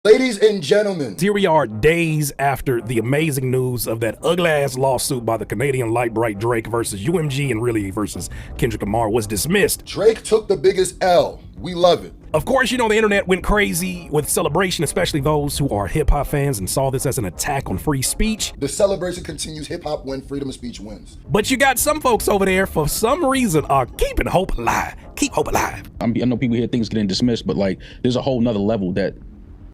Ladies and gentlemen, here we are days after the amazing news of that ugly ass lawsuit by the Canadian light bright Drake versus UMG and really versus Kendrick Lamar was dismissed. Drake took the biggest L. We love it. Of course, you know, the internet went crazy with celebration, especially those who are hip hop fans and saw this as an attack on free speach. The celebration continues. Hip hop wins, freedom of speech wins. But you got some folks over there, for some reason, are keeping hope alive. Keep hope alive. I know people hear things getting dismissed, but like, there's a whole nother level that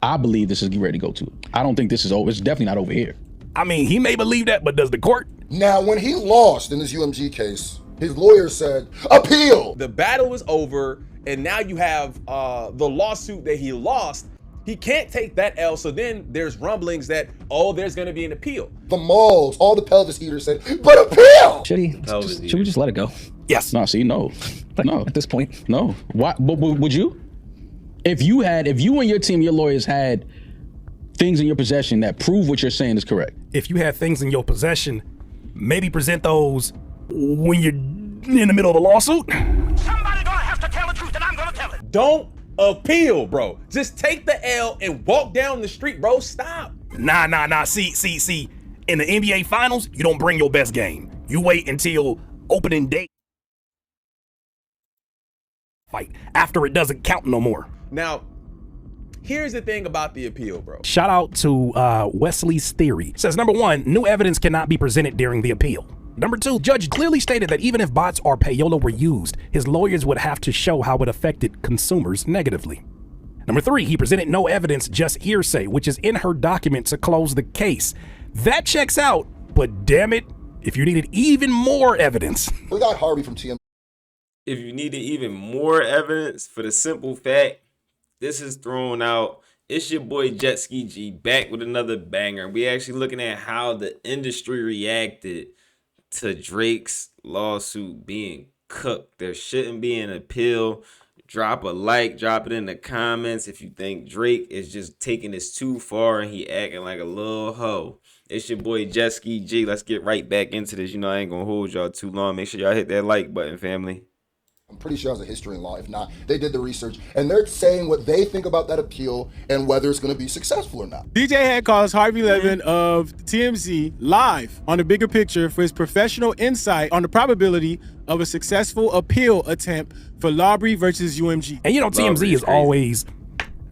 I believe this is getting ready to go to. I don't think this is over. It's definitely not over here. I mean, he may believe that, but does the court? Now, when he lost in this UMG case, his lawyer said, appeal. The battle is over, and now you have the lawsuit that he lost. He can't take that L, so then there's rumblings that, oh, there's gonna be an appeal. The malls, all the pelvis eaters said, but appeal! Should we just let it go? Yes. No, see, no. No. At this point. No. Why? But would you? If you and your team, your lawyers had things in your possession that prove what you're saying is correct. If you had things in your possession, maybe present those when you're in the middle of a lawsuit. Somebody gonna have to tell the truth and I'm gonna tell it. Don't appeal, bro. Just take the L and walk down the street, bro. Stop. Nah. See. In the NBA Finals, you don't bring your best game. You wait until opening day fight after it doesn't count no more. Now, here's the thing about the appeal, bro. Shout out to Wesley's Theory. Says, number one, new evidence cannot be presented during the appeal. Number two, judge clearly stated that even if bots or payola were used, his lawyers would have to show how it affected consumers negatively. Number three, he presented no evidence, just hearsay, which is in her document to close the case. That checks out, but damn it, if you needed even more evidence. We got Harvey from TMZ. If you needed even more evidence, for the simple fact, this is thrown out. It's your boy Jet Ski G back with another banger. We actually looking at how the industry reacted to Drake's lawsuit being cooked. There shouldn't be an appeal. Drop a like, drop it in the comments if you think Drake is just taking this too far and he acting like a little hoe. It's your boy Jet Ski G. Let's get right back into this. You know I ain't gonna hold y'all too long. Make sure y'all hit that like button, family. I'm pretty sure it has a history in law. If not, they did the research and they're saying what they think about that appeal and whether it's going to be successful or not. DJ Head calls Harvey Levin of TMZ live on The Bigger Picture for his professional insight on the probability of a successful appeal attempt for Lawry versus UMG. And you know, TMZ is always,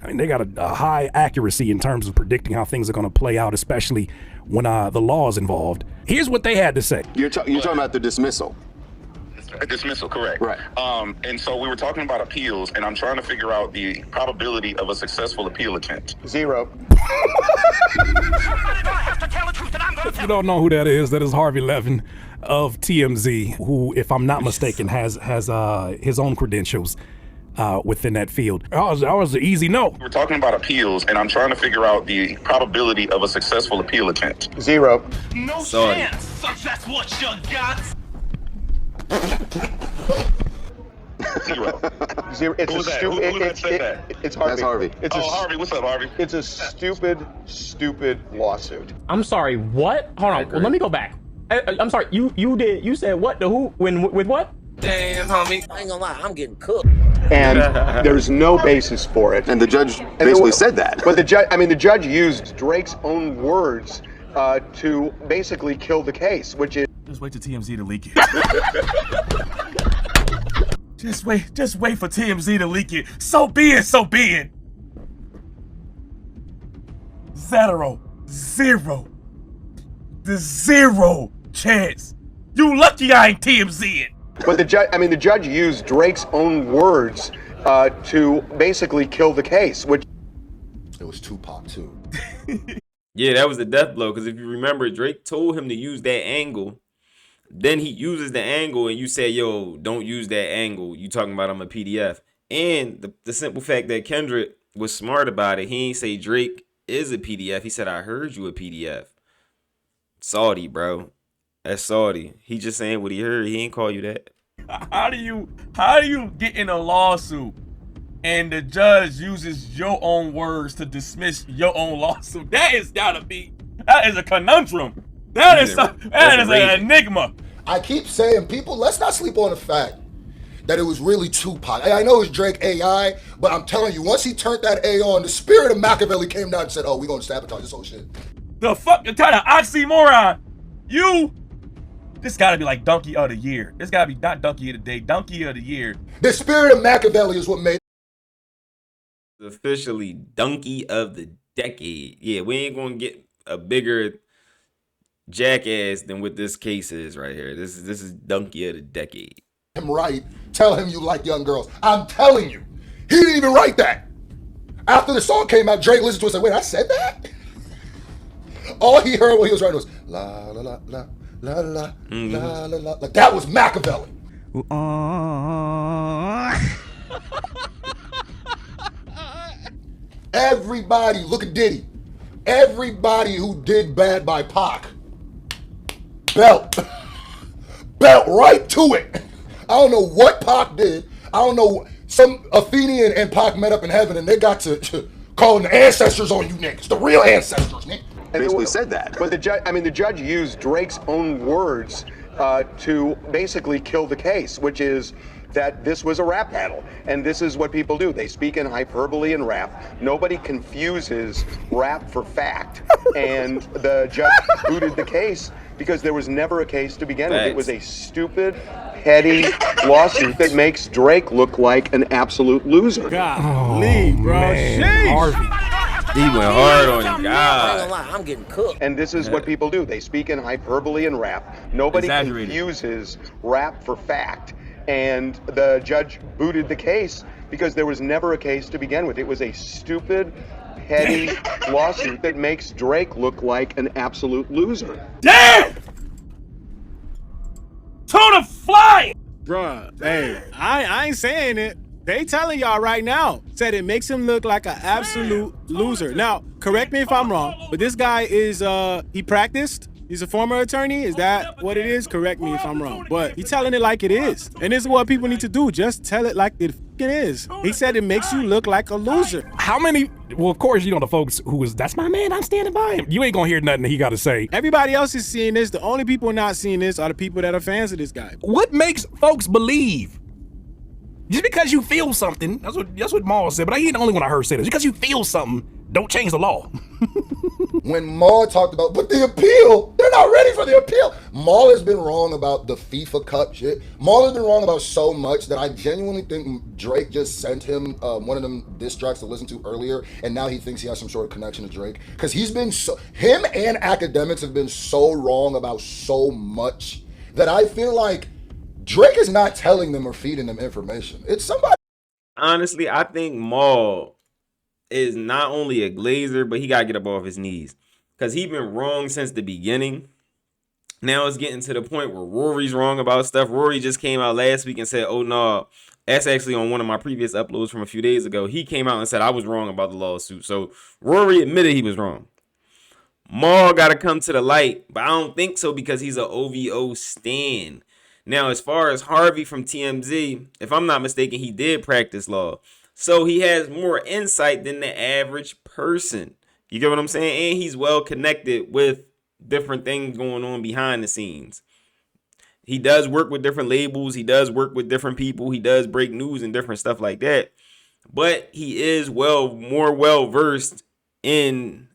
I mean, they got a high accuracy in terms of predicting how things are going to play out, especially when the law is involved. Here's what they had to say. You're talking about the dismissal. A dismissal, correct. Right. And so we were talking about appeals, and I'm trying to figure out the probability of a successful appeal attempt. 0. Somebody gonna have to tell the truth and I'm gonna If tell you don't know who that is Harvey Levin of TMZ, who, if I'm not mistaken, has his own credentials within that field. That was an easy no. We're talking about appeals, and I'm trying to figure out the probability of a successful appeal attempt. 0. No chance. That's what you got. 0. 0. It's Who was that? Who that said that? It's Harvey. That's Harvey. Harvey, what's up, Harvey? It's a stupid lawsuit. I'm sorry, what? Hold on, well, let me go back. I'm sorry, you said what, the who, with what? Damn, homie. I ain't gonna lie, I'm getting cooked. And there's no basis for it. And the judge basically said that. But the judge used Drake's own words to basically kill the case, which is just wait till TMZ to leak it. Just wait for TMZ to leak it. So be it. Zero chance. You lucky I ain't TMZ it. But the judge used Drake's own words to basically kill the case, which it was Tupac too. Yeah, that was the death blow, because if you remember, Drake told him to use that angle. Then he uses the angle and you say, yo, don't use that angle. You talking about I'm a PDF. And the simple fact that Kendrick was smart about it, he ain't say Drake is a PDF. He said, I heard you a PDF. Saudi, bro. That's Saudi. He just saying what he heard. He ain't call you that. How do you get in a lawsuit and the judge uses your own words to dismiss your own lawsuit? That is a conundrum. That is an enigma. I keep saying, people, let's not sleep on the fact that it was really Tupac. I know it's Drake AI, but I'm telling you, once he turned that A on, the spirit of Machiavelli came down and said, oh, we're going to sabotage this whole shit. The fuck kind of oxymoron? This gotta be like Donkey of the Year. This gotta be not Donkey of the Day, Donkey of the Year. The spirit of Machiavelli is what made officially Donkey of the Decade. Yeah, we ain't gonna get a bigger jackass than what this case is right here. This is Donkey of the Decade. him right. Tell him you like young girls. I'm telling you, he didn't even write that. After the song came out, Drake listened to it and said, wait, I said that? All he heard when he was writing was la la la la la la la la la. Like that was Machiavelli. Everybody, look at Diddy. Everybody who did bad by Pac, belt right to it. I don't know what Pac did. I don't know. Some Athenian and Pac met up in heaven and they got to calling the ancestors on you niggas, the real ancestors, nigga. Basically said that. But the judge used Drake's own words to basically kill the case, which is that this was a rap battle, and this is what people do. They speak in hyperbole and rap. Nobody confuses rap for fact, and the judge booted the case because there was never a case to begin with. It was a stupid, petty lawsuit that makes Drake look like an absolute loser. Golly, bro. Harvey. He went hard on him. God. I'm getting cooked. And this is what people do. They speak in hyperbole and rap. Nobody confuses rap for fact. And the judge booted the case because there was never a case to begin with. It was a stupid, petty lawsuit that makes Drake look like an absolute loser. Damn! Tuna fly! Bruh, hey, I ain't saying it. They telling y'all right now. Said it makes him look like an absolute loser. Now, correct me if I'm wrong, but this guy is, he practiced? He's a former attorney? Is that what it is? Correct me if I'm wrong. But he's telling it like it is. And this is what people need to do. Just tell it like it f***ing is. He said it makes you look like a loser. How many, well, of course, you know, the folks who was, that's my man, I'm standing by him. You ain't gonna hear nothing that he gotta say. Everybody else is seeing this. The only people not seeing this are the people that are fans of this guy. What makes folks believe? Just because you feel something, that's what Maul said, but I ain't the only one I heard say this. Because you feel something, don't change the law. When Maul talked about, but the appeal, they're not ready for the appeal. Maul has been wrong about the FIFA Cup shit. Maul has been wrong about so much that I genuinely think Drake just sent him one of them diss tracks to listen to earlier, and now he thinks he has some sort of connection to Drake. Because he's been him and Akademiks have been so wrong about so much that I feel like Drake is not telling them or feeding them information. It's somebody. Honestly, I think Maul is not only a glazer, but he got to get up off his knees. Because he's been wrong since the beginning. Now it's getting to the point where Rory's wrong about stuff. Rory just came out last week and said, oh, no. That's actually on one of my previous uploads from a few days ago. He came out and said I was wrong about the lawsuit. So Rory admitted he was wrong. Maul got to come to the light, but I don't think so because he's an OVO stan. Now, as far as Harvey from TMZ, if I'm not mistaken, he did practice law. So he has more insight than the average person. You get what I'm saying? And he's well connected with different things going on behind the scenes. He does work with different labels. He does work with different people. He does break news and different stuff like that. But he is more well versed in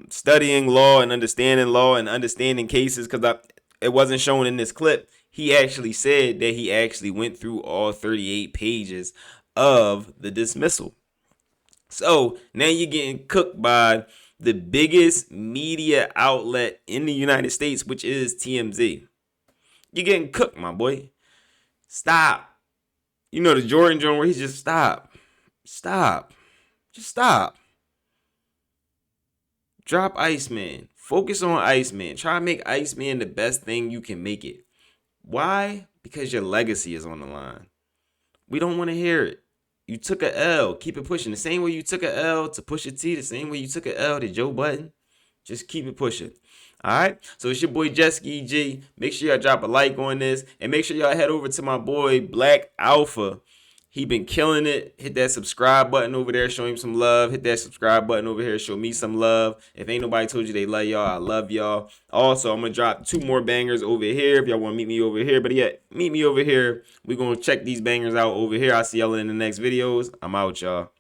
studying law and understanding cases, because it wasn't shown in this clip. He actually said that he actually went through all 38 pages of the dismissal. So now you're getting cooked by the biggest media outlet in the United States, which is TMZ. You're getting cooked, my boy. Stop. You know the Jordan joint where he's just stop. Just stop. Drop Iceman. Focus on Iceman. Try to make Iceman the best thing you can make it. Why? Because your legacy is on the line. We don't want to hear it. You took a L. Keep it pushing. The same way you took a L to Pusha T, the same way you took a L to Joe Budden. Just keep it pushing. All right? So it's your boy Jetski G. Make sure y'all drop a like on this. And make sure y'all head over to my boy Black Alpha He been killing it. Hit that subscribe button over there. Show him some love. Hit that subscribe button over here. Show me some love. If ain't nobody told you they love y'all, I love y'all. Also, I'm going to drop 2 more bangers over here if y'all want to meet me over here. But yeah, meet me over here. We're going to check these bangers out over here. I'll see y'all in the next videos. I'm out, y'all.